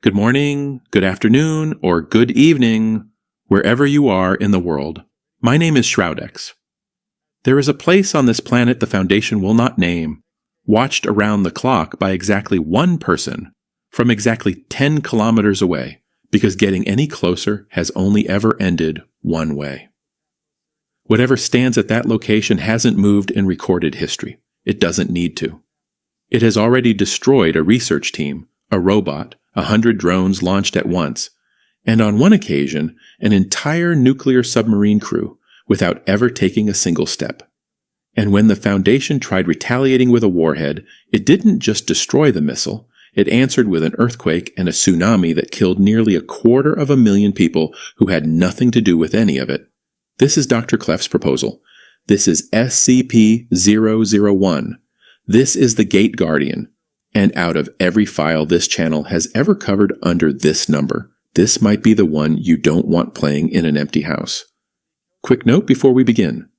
good morning, good afternoon, or good evening, wherever you are in the world. My name is Shroudex. There is a place on this planet the Foundation will not name, watched around the clock by exactly one person, from exactly 10 kilometers away, because getting any closer has only ever ended one way. Whatever stands at that location hasn't moved in recorded history. It doesn't need to. It has already destroyed a research team, a robot, 100 drones launched at once, and on one occasion, an entire nuclear submarine crew without ever taking a single step. And when the Foundation tried retaliating with a warhead, it didn't just destroy the missile, it answered with an earthquake and a tsunami that killed nearly 250,000 people who had nothing to do with any of it. This is Dr. Clef's proposal. This is SCP-001. This is the Gate Guardian. And out of every file this channel has ever covered under this number, this might be the one you don't want playing in an empty house. Quick note before we begin.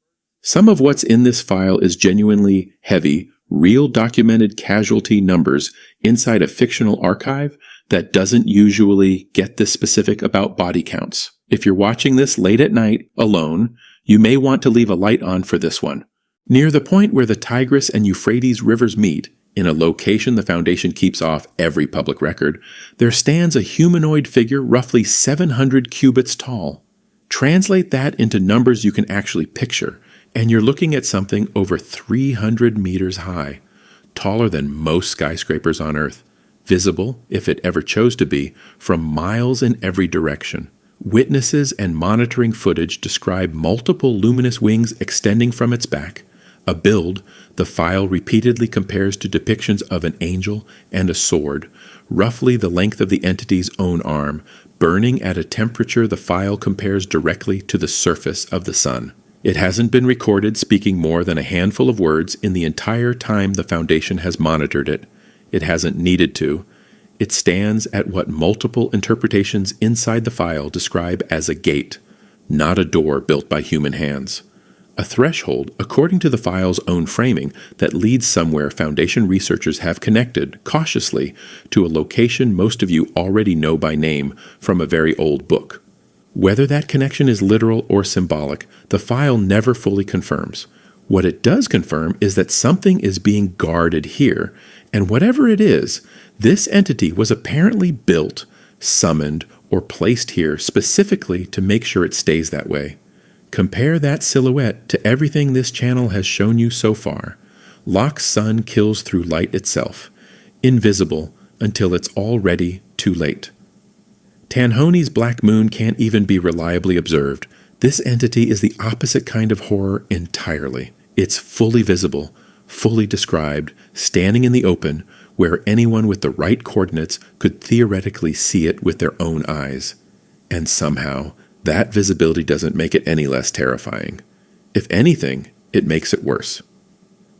Some of what's in this file is genuinely heavy, real documented casualty numbers inside a fictional archive that doesn't usually get this specific about body counts. If you're watching this late at night, alone, you may want to leave a light on for this one. Near the point where the Tigris and Euphrates rivers meet, in a location the Foundation keeps off every public record, there stands a humanoid figure roughly 700 cubits tall. Translate that into numbers you can actually picture, and you're looking at something over 300 meters high, taller than most skyscrapers on Earth, visible, if it ever chose to be, from miles in every direction. Witnesses and monitoring footage describe multiple luminous wings extending from its back. A build, the file repeatedly compares to depictions of an angel and a sword, roughly the length of the entity's own arm, burning at a temperature the file compares directly to the surface of the sun. It hasn't been recorded speaking more than a handful of words in the entire time the Foundation has monitored it. It hasn't needed to. It stands at what multiple interpretations inside the file describe as a gate, not a door built by human hands. A threshold, according to the file's own framing, that leads somewhere Foundation researchers have connected, cautiously, to a location most of you already know by name from a very old book. Whether that connection is literal or symbolic, the file never fully confirms. What it does confirm is that something is being guarded here, and whatever it is, this entity was apparently built, summoned, or placed here specifically to make sure it stays that way. Compare that silhouette to everything this channel has shown you so far. Locke's sun kills through light itself, invisible until it's already too late. Tanhony's black moon can't even be reliably observed. This entity is the opposite kind of horror entirely. It's fully visible, fully described, standing in the open, where anyone with the right coordinates could theoretically see it with their own eyes. And somehow, that visibility doesn't make it any less terrifying. If anything, it makes it worse.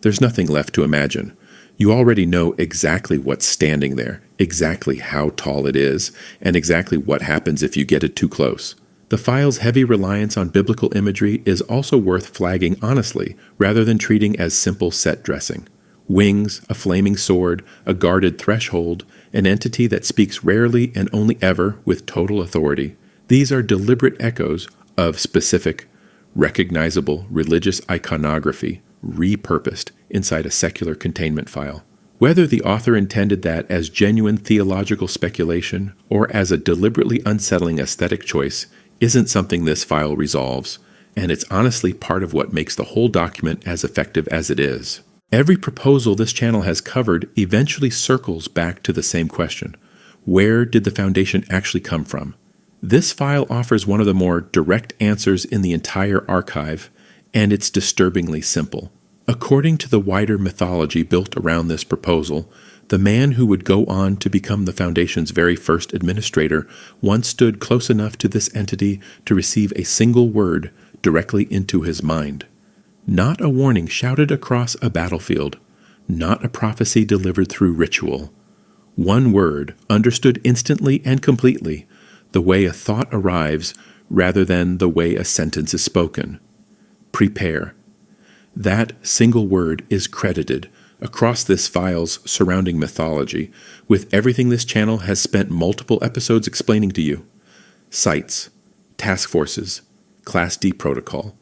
There's nothing left to imagine. You already know exactly what's standing there, exactly how tall it is, and exactly what happens if you get it too close. The file's heavy reliance on biblical imagery is also worth flagging honestly, rather than treating as simple set dressing. Wings, a flaming sword, a guarded threshold, an entity that speaks rarely and only ever with total authority. These are deliberate echoes of specific, recognizable religious iconography repurposed inside a secular containment file. Whether the author intended that as genuine theological speculation or as a deliberately unsettling aesthetic choice isn't something this file resolves, and it's honestly part of what makes the whole document as effective as it is. Every proposal this channel has covered eventually circles back to the same question. Where did the Foundation actually come from? This file offers one of the more direct answers in the entire archive, and it's disturbingly simple. According to the wider mythology built around this proposal, the man who would go on to become the Foundation's very first administrator once stood close enough to this entity to receive a single word directly into his mind. Not a warning shouted across a battlefield, not a prophecy delivered through ritual. One word, understood instantly and completely, the way a thought arrives rather than the way a sentence is spoken. Prepare. That single word is credited across this file's surrounding mythology, with everything this channel has spent multiple episodes explaining to you. Sites, task forces, Class D protocol,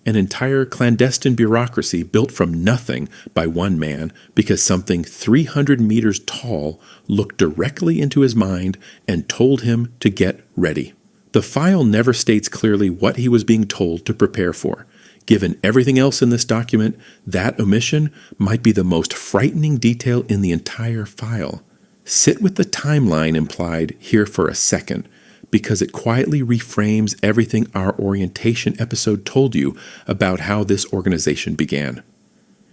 an entire clandestine bureaucracy built from nothing by one man because something 300 meters tall looked directly into his mind and told him to get ready. The file never states clearly what he was being told to prepare for. Given everything else in this document, that omission might be the most frightening detail in the entire file. Sit with the timeline implied here for a second, because it quietly reframes everything our orientation episode told you about how this organization began.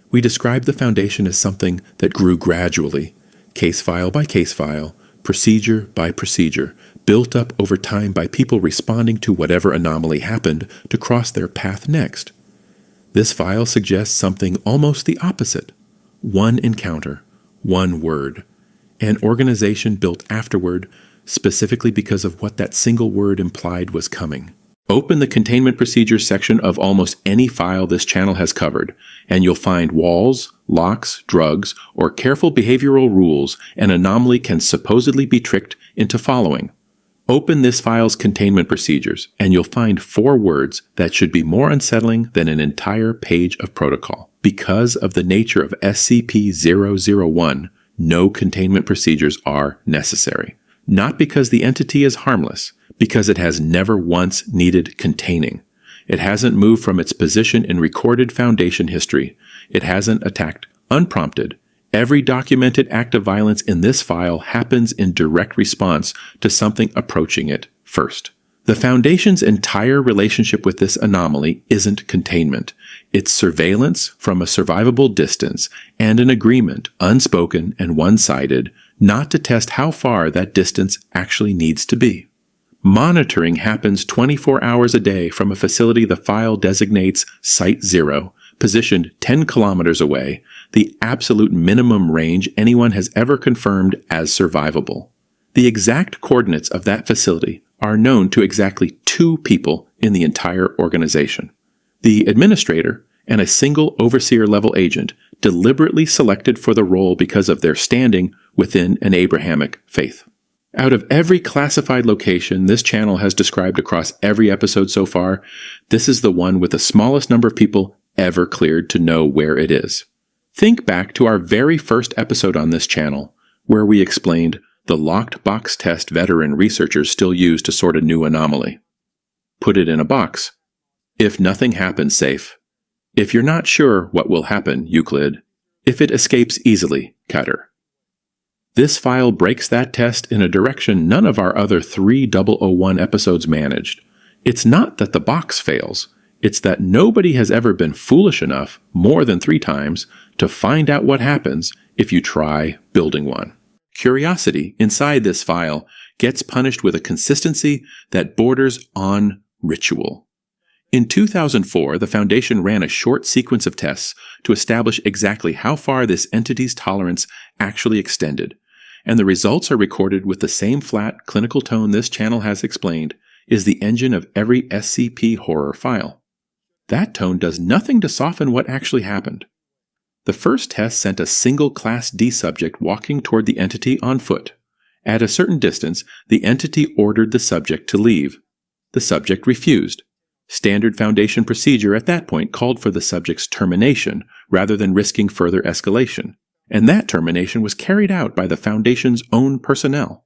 We described the Foundation as something that grew gradually, case file by case file, procedure by procedure, built up over time by people responding to whatever anomaly happened to cross their path next. This file suggests something almost the opposite. One encounter, one word. An organization built afterward, specifically because of what that single word implied was coming. Open the containment procedures section of almost any file this channel has covered, and you'll find walls, locks, drugs, or careful behavioral rules an anomaly can supposedly be tricked into following. Open this file's containment procedures, and you'll find 4 words that should be more unsettling than an entire page of protocol. Because of the nature of SCP-001, no containment procedures are necessary. Not because the entity is harmless, because it has never once needed containing. It hasn't moved from its position in recorded Foundation history. It hasn't attacked unprompted. Every documented act of violence in this file happens in direct response to something approaching it first. The Foundation's entire relationship with this anomaly isn't containment. It's surveillance from a survivable distance and an agreement, unspoken and one-sided, not to test how far that distance actually needs to be. Monitoring happens 24 hours a day from a facility the file designates Site 0, positioned 10 kilometers away, the absolute minimum range anyone has ever confirmed as survivable. The exact coordinates of that facility are known to exactly 2 people in the entire organization. The administrator and a single overseer-level agent deliberately selected for the role because of their standing within an Abrahamic faith. Out of every classified location this channel has described across every episode so far, this is the one with the smallest number of people ever cleared to know where it is. Think back to our very first episode on this channel, where we explained the locked box test veteran researchers still use to sort a new anomaly. Put it in a box. If nothing happens, safe. If you're not sure what will happen, Euclid. If it escapes easily, Cutter. This file breaks that test in a direction none of our other 3001 episodes managed. It's not that the box fails. It's that nobody has ever been foolish enough, more than 3 times, to find out what happens if you try building one. Curiosity inside this file gets punished with a consistency that borders on ritual. In 2004, the Foundation ran a short sequence of tests to establish exactly how far this entity's tolerance actually extended, and the results are recorded with the same flat, clinical tone this channel has explained is the engine of every SCP horror file. That tone does nothing to soften what actually happened. The first test sent a single Class D subject walking toward the entity on foot. At a certain distance, the entity ordered the subject to leave. The subject refused. Standard Foundation procedure at that point called for the subject's termination rather than risking further escalation, and that termination was carried out by the Foundation's own personnel.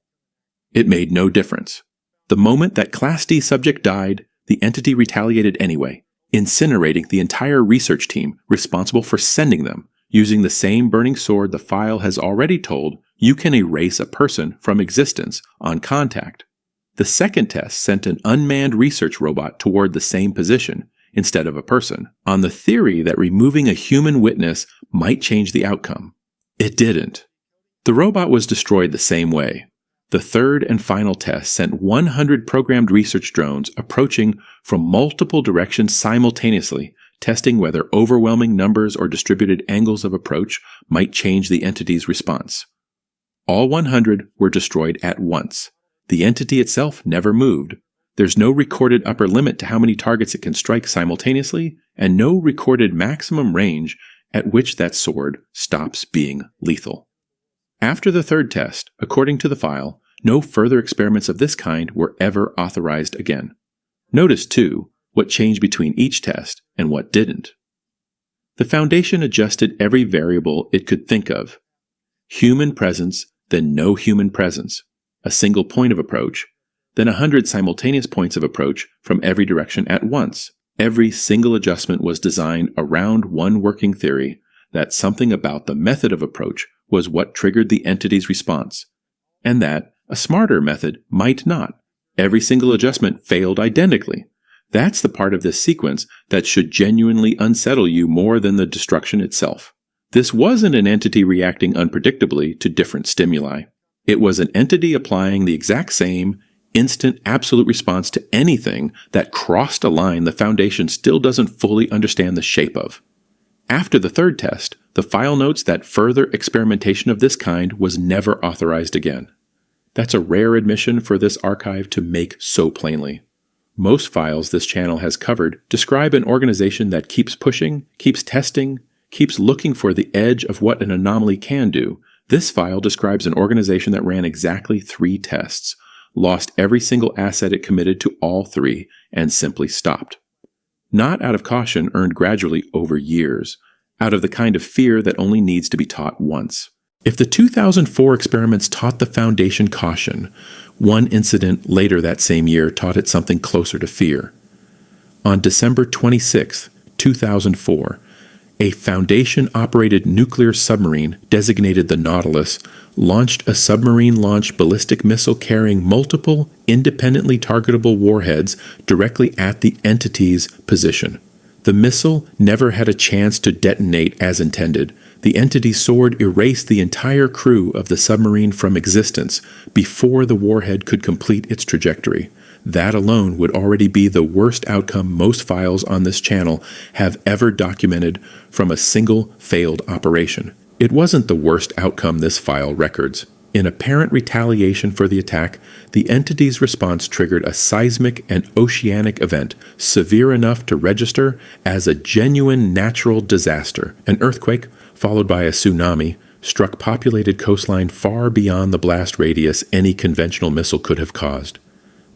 It made no difference. The moment that Class D subject died, the entity retaliated anyway, incinerating the entire research team responsible for sending them, using the same burning sword the file has already told you can erase a person from existence on contact. The second test sent an unmanned research robot toward the same position, instead of a person, on the theory that removing a human witness might change the outcome. It didn't. The robot was destroyed the same way. The third and final test sent 100 programmed research drones approaching from multiple directions simultaneously, testing whether overwhelming numbers or distributed angles of approach might change the entity's response. All 100 were destroyed at once. The entity itself never moved. There's no recorded upper limit to how many targets it can strike simultaneously, and no recorded maximum range at which that sword stops being lethal. After the third test, according to the file, no further experiments of this kind were ever authorized again. Notice, too, what changed between each test and what didn't. The Foundation adjusted every variable it could think of. Human presence, then no human presence. A single point of approach, then 100 simultaneous points of approach from every direction at once. Every single adjustment was designed around one working theory that something about the method of approach was what triggered the entity's response, and that a smarter method might not. Every single adjustment failed identically. That's the part of this sequence that should genuinely unsettle you more than the destruction itself. This wasn't an entity reacting unpredictably to different stimuli. It was an entity applying the exact same, instant, absolute response to anything that crossed a line the Foundation still doesn't fully understand the shape of. After the third test, the file notes that further experimentation of this kind was never authorized again. That's a rare admission for this archive to make so plainly. Most files this channel has covered describe an organization that keeps pushing, keeps testing, keeps looking for the edge of what an anomaly can do. This file describes an organization that ran exactly 3 tests, lost every single asset it committed to all 3, and simply stopped. Not out of caution earned gradually over years, out of the kind of fear that only needs to be taught once. If the 2004 experiments taught the Foundation caution, one incident later that same year taught it something closer to fear. On December 26, 2004, a Foundation-operated nuclear submarine, designated the Nautilus, launched a submarine-launched ballistic missile carrying multiple, independently targetable warheads directly at the entity's position. The missile never had a chance to detonate as intended. The entity's sword erased the entire crew of the submarine from existence before the warhead could complete its trajectory. That alone would already be the worst outcome most files on this channel have ever documented from a single failed operation. It wasn't the worst outcome this file records. In apparent retaliation for the attack, the entity's response triggered a seismic and oceanic event severe enough to register as a genuine natural disaster. An earthquake, followed by a tsunami, struck populated coastline far beyond the blast radius any conventional missile could have caused.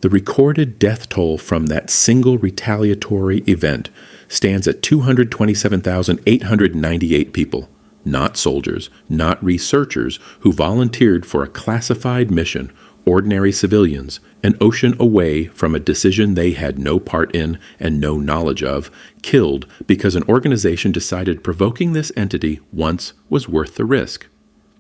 The recorded death toll from that single retaliatory event stands at 227,898 people. Not soldiers, not researchers who volunteered for a classified mission, ordinary civilians, an ocean away from a decision they had no part in and no knowledge of, killed because an organization decided provoking this entity once was worth the risk.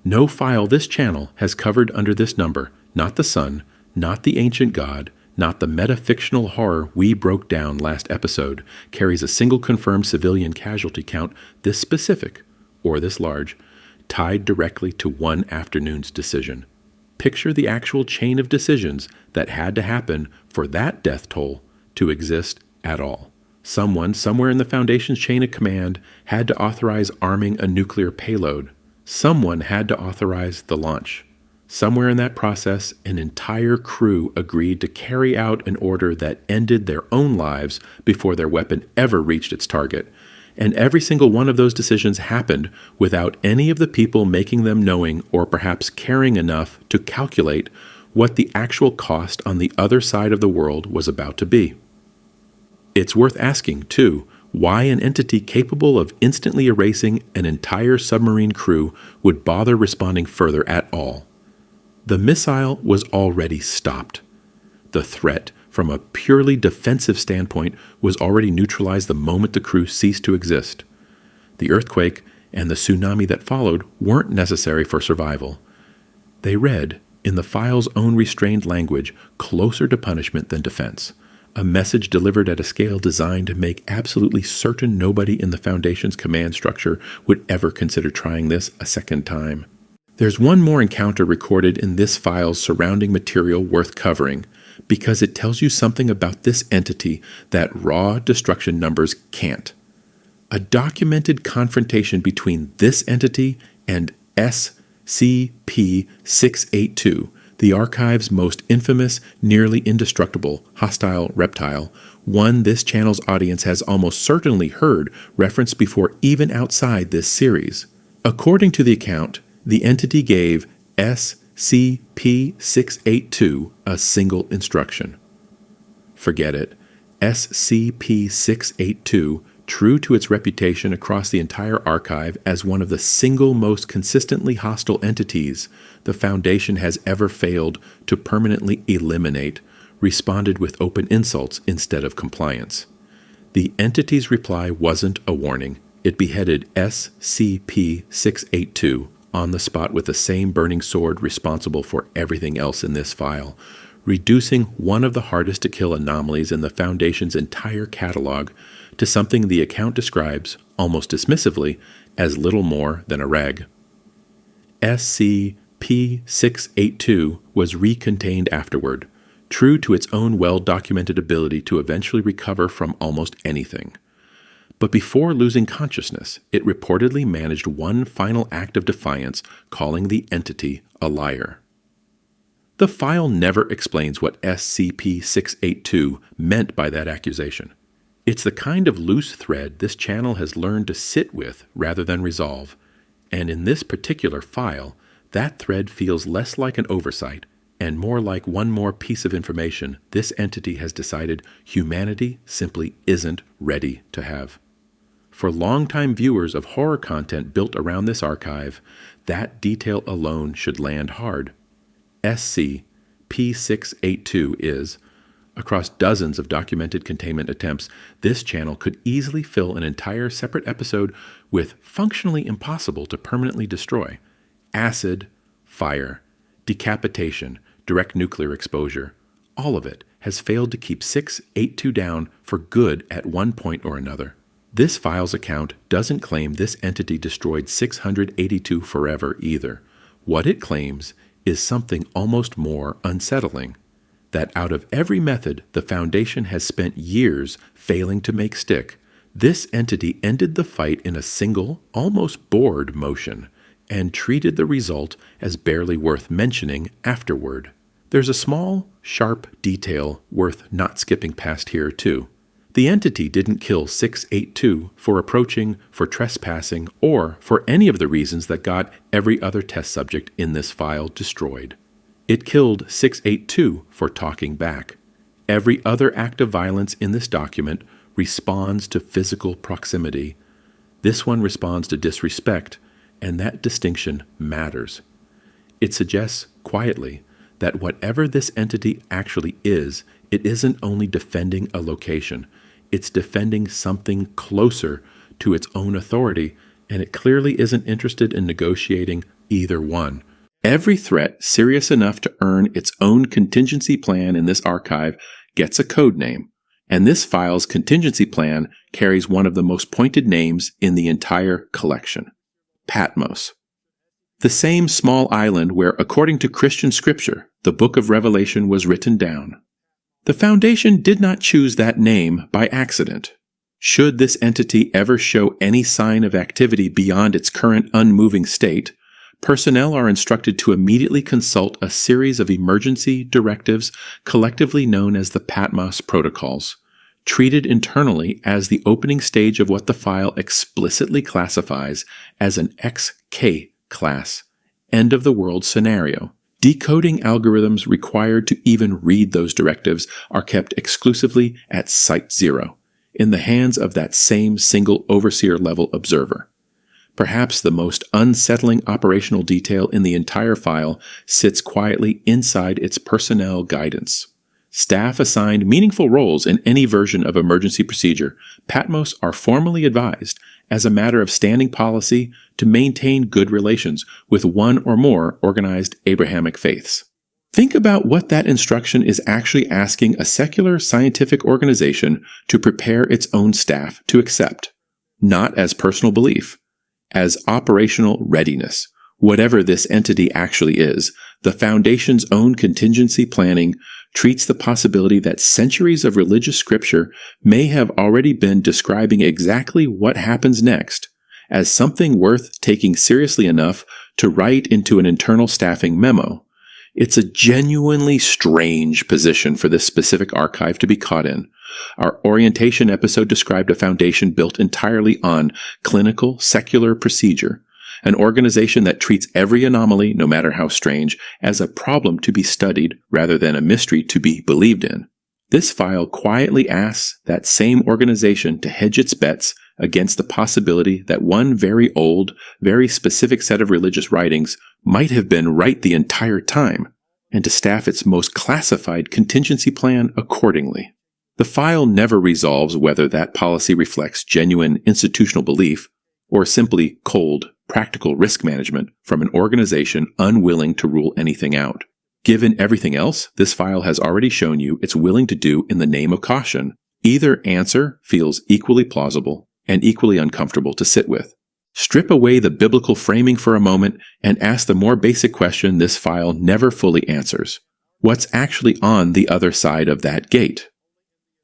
No file this channel has covered under this number, not the sun, not the ancient god, not the metafictional horror we broke down last episode, carries a single confirmed civilian casualty count this specific, or this large, tied directly to one afternoon's decision. Picture the actual chain of decisions that had to happen for that death toll to exist at all. Someone, somewhere in the Foundation's chain of command, had to authorize arming a nuclear payload. Someone had to authorize the launch. Somewhere in that process, an entire crew agreed to carry out an order that ended their own lives before their weapon ever reached its target. And every single one of those decisions happened without any of the people making them knowing or perhaps caring enough to calculate what the actual cost on the other side of the world was about to be. It's worth asking, too, why an entity capable of instantly erasing an entire submarine crew would bother responding further at all. The missile was already stopped. The threat, from a purely defensive standpoint, was already neutralized the moment the crew ceased to exist. The earthquake and the tsunami that followed weren't necessary for survival. They read, in the file's own restrained language, closer to punishment than defense. A message delivered at a scale designed to make absolutely certain nobody in the Foundation's command structure would ever consider trying this a second time. There's one more encounter recorded in this file's surrounding material worth covering, because it tells you something about this entity that raw destruction numbers can't. A documented confrontation between this entity and SCP-001, The archive's most infamous, nearly indestructible, hostile reptile, one this channel's audience has almost certainly heard referenced before even outside this series. According to the account, the entity gave SCP-682 a single instruction. Forget it. SCP-682, true to its reputation across the entire archive as one of the single most consistently hostile entities the Foundation has ever failed to permanently eliminate, responded with open insults instead of compliance. The entity's reply wasn't a warning. It beheaded SCP-682 on the spot with the same burning sword responsible for everything else in this file, reducing one of the hardest to kill anomalies in the Foundation's entire catalog to something the account describes, almost dismissively, as little more than a rag. SCP-682 was recontained afterward, true to its own well-documented ability to eventually recover from almost anything. But before losing consciousness, it reportedly managed one final act of defiance, calling the entity a liar. The file never explains what SCP-682 meant by that accusation. It's the kind of loose thread this channel has learned to sit with rather than resolve, and in this particular file, that thread feels less like an oversight and more like one more piece of information this entity has decided humanity simply isn't ready to have. For longtime viewers of horror content built around this archive, that detail alone should land hard. SCP-682 is, across dozens of documented containment attempts, this channel could easily fill an entire separate episode with functionally impossible to permanently destroy. Acid, fire, decapitation, direct nuclear exposure, all of it has failed to keep 682 down for good at one point or another. This file's account doesn't claim this entity destroyed 682 forever either. What it claims is something almost more unsettling, that out of every method the Foundation has spent years failing to make stick, this entity ended the fight in a single, almost bored motion, and treated the result as barely worth mentioning afterward. There's a small, sharp detail worth not skipping past here, too. The entity didn't kill 682 for approaching, for trespassing, or for any of the reasons that got every other test subject in this file destroyed. It killed 682 for talking back. Every other act of violence in this document responds to physical proximity. This one responds to disrespect, and that distinction matters. It suggests, quietly, that whatever this entity actually is, it isn't only defending a location, it's defending something closer to its own authority, and it clearly isn't interested in negotiating either one. Every threat serious enough to earn its own contingency plan in this archive gets a code name, and this file's contingency plan carries one of the most pointed names in the entire collection: Patmos. The same small island where, according to Christian scripture, the book of Revelation was written down. The Foundation did not choose that name by accident. Should this entity ever show any sign of activity beyond its current unmoving state, personnel are instructed to immediately consult a series of emergency directives collectively known as the Patmos Protocols, treated internally as the opening stage of what the file explicitly classifies as an XK class, end-of-the-world scenario. Decoding algorithms required to even read those directives are kept exclusively at Site 0, in the hands of that same single overseer-level observer. Perhaps the most unsettling operational detail in the entire file sits quietly inside its personnel guidance. Staff assigned meaningful roles in any version of emergency procedure, Patmos are formally advised, as a matter of standing policy, to maintain good relations with one or more organized Abrahamic faiths. Think about what that instruction is actually asking a secular scientific organization to prepare its own staff to accept, not as personal belief, as operational readiness. Whatever this entity actually is, the Foundation's own contingency planning treats the possibility that centuries of religious scripture may have already been describing exactly what happens next as something worth taking seriously enough to write into an internal staffing memo. It's a genuinely strange position for this specific archive to be caught in. Our orientation episode described a foundation built entirely on clinical, secular procedure, an organization that treats every anomaly, no matter how strange, as a problem to be studied rather than a mystery to be believed in. This file quietly asks that same organization to hedge its bets against the possibility that one very old, very specific set of religious writings might have been right the entire time, and to staff its most classified contingency plan accordingly. The file never resolves whether that policy reflects genuine institutional belief or simply cold, practical risk management from an organization unwilling to rule anything out. Given everything else this file has already shown you it's willing to do in the name of caution, either answer feels equally plausible and equally uncomfortable to sit with. Strip away the biblical framing for a moment and ask the more basic question this file never fully answers. What's actually on the other side of that gate?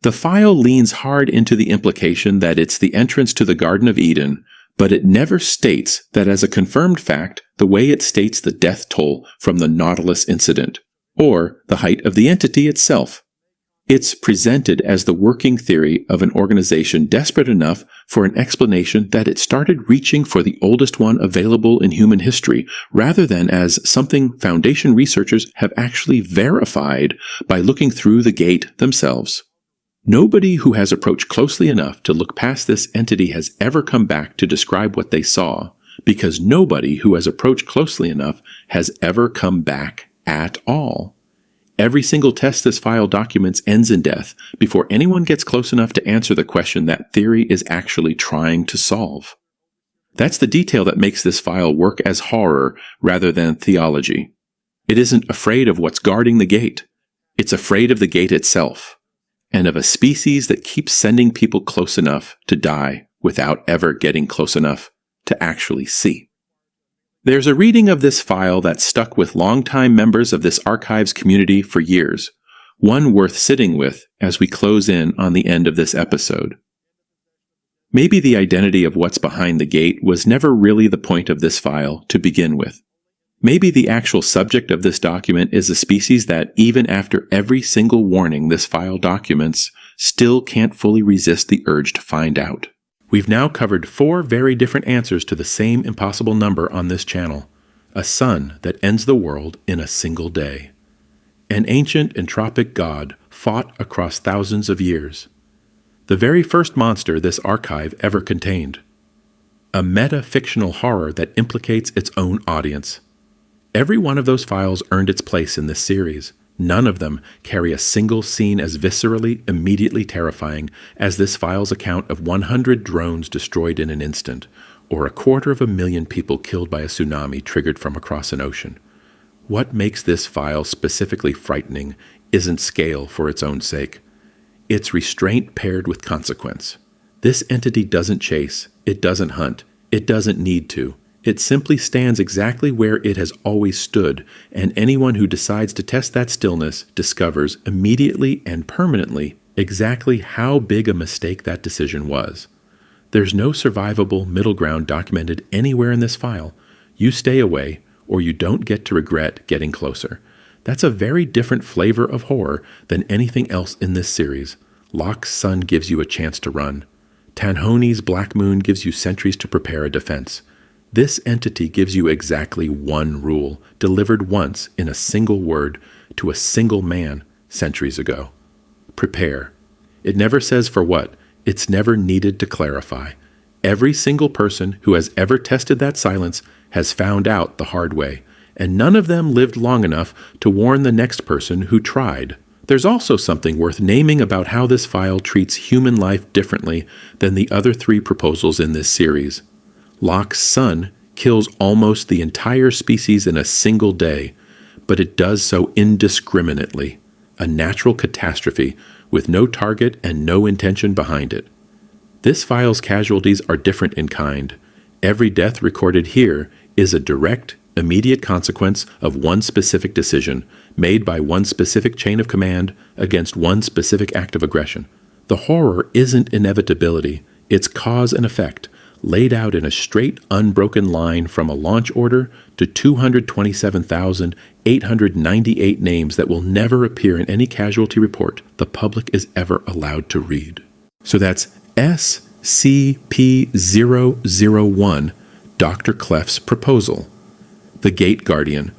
The file leans hard into the implication that it's the entrance to the Garden of Eden, but it never states that as a confirmed fact the way it states the death toll from the Nautilus incident, or the height of the entity itself. It's presented as the working theory of an organization desperate enough for an explanation that it started reaching for the oldest one available in human history, rather than as something Foundation researchers have actually verified by looking through the gate themselves. Nobody who has approached closely enough to look past this entity has ever come back to describe what they saw, because nobody who has approached closely enough has ever come back at all. Every single test this file documents ends in death before anyone gets close enough to answer the question that theory is actually trying to solve. That's the detail that makes this file work as horror rather than theology. It isn't afraid of what's guarding the gate. It's afraid of the gate itself, and of a species that keeps sending people close enough to die without ever getting close enough to actually see. There's a reading of this file that stuck with longtime members of this archives community for years, one worth sitting with as we close in on the end of this episode. Maybe the identity of what's behind the gate was never really the point of this file to begin with. Maybe the actual subject of this document is a species that, even after every single warning this file documents, still can't fully resist the urge to find out. We've now covered 4 very different answers to the same impossible number on this channel. A sun that ends the world in a single day. An ancient entropic god fought across thousands of years. The very first monster this archive ever contained. A meta-fictional horror that implicates its own audience. Every one of those files earned its place in this series. None of them carry a single scene as viscerally, immediately terrifying as this file's account of 100 drones destroyed in an instant, or 250,000 people killed by a tsunami triggered from across an ocean. What makes this file specifically frightening isn't scale for its own sake. It's restraint paired with consequence. This entity doesn't chase, it doesn't hunt, it doesn't need to. It simply stands exactly where it has always stood, and anyone who decides to test that stillness discovers immediately and permanently exactly how big a mistake that decision was. There's no survivable middle ground documented anywhere in this file. You stay away, or you don't get to regret getting closer. That's a very different flavor of horror than anything else in this series. Locke's sun gives you a chance to run. Tanhony's Black Moon gives you centuries to prepare a defense. This entity gives you exactly one rule, delivered once in a single word to a single man centuries ago. Prepare. It never says for what. It's never needed to clarify. Every single person who has ever tested that silence has found out the hard way, and none of them lived long enough to warn the next person who tried. There's also something worth naming about how this file treats human life differently than the other 3 proposals in this series. Locke's sun kills almost the entire species in a single day, but it does so indiscriminately, a natural catastrophe with no target and no intention behind it. This file's casualties are different in kind. Every death recorded here is a direct, immediate consequence of one specific decision made by one specific chain of command against one specific act of aggression. The horror isn't inevitability, it's cause and effect, laid out in a straight, unbroken line from a launch order to 227,898 names that will never appear in any casualty report the public is ever allowed to read. So that's SCP-001, Dr. Clef's proposal. The Gate Guardian.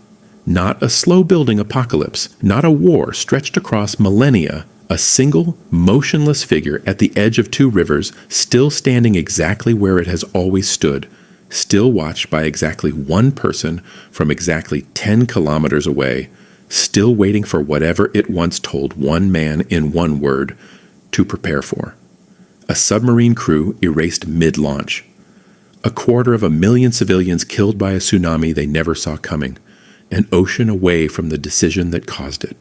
Not a slow-building apocalypse, not a war stretched across millennia, a single, motionless figure at the edge of two rivers, still standing exactly where it has always stood, still watched by exactly one person from exactly 10 kilometers away, still waiting for whatever it once told one man in one word to prepare for. A submarine crew erased mid-launch. 250,000 civilians killed by a tsunami they never saw coming. An ocean away from the decision that caused it.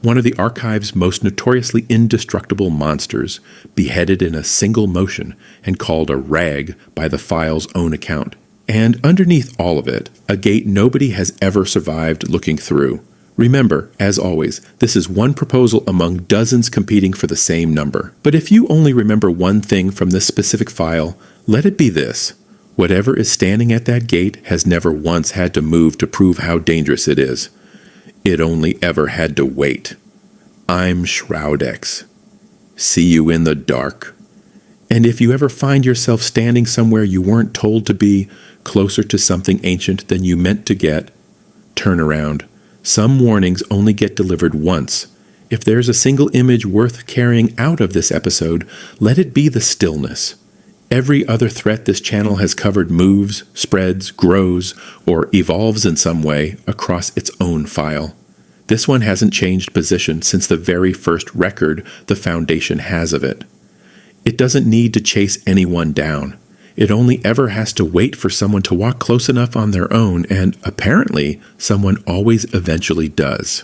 One of the archive's most notoriously indestructible monsters, beheaded in a single motion and called a rag by the file's own account. And underneath all of it, a gate nobody has ever survived looking through. Remember, as always, this is one proposal among dozens competing for the same number. But if you only remember one thing from this specific file, let it be this. Whatever is standing at that gate has never once had to move to prove how dangerous it is. It only ever had to wait. I'm Shroudex. See you in the dark. And if you ever find yourself standing somewhere you weren't told to be, closer to something ancient than you meant to get, turn around. Some warnings only get delivered once. If there's a single image worth carrying out of this episode, let it be the stillness. Every other threat this channel has covered moves, spreads, grows, or evolves in some way across its own file. This one hasn't changed position since the very first record the Foundation has of it. It doesn't need to chase anyone down. It only ever has to wait for someone to walk close enough on their own, and apparently someone always eventually does.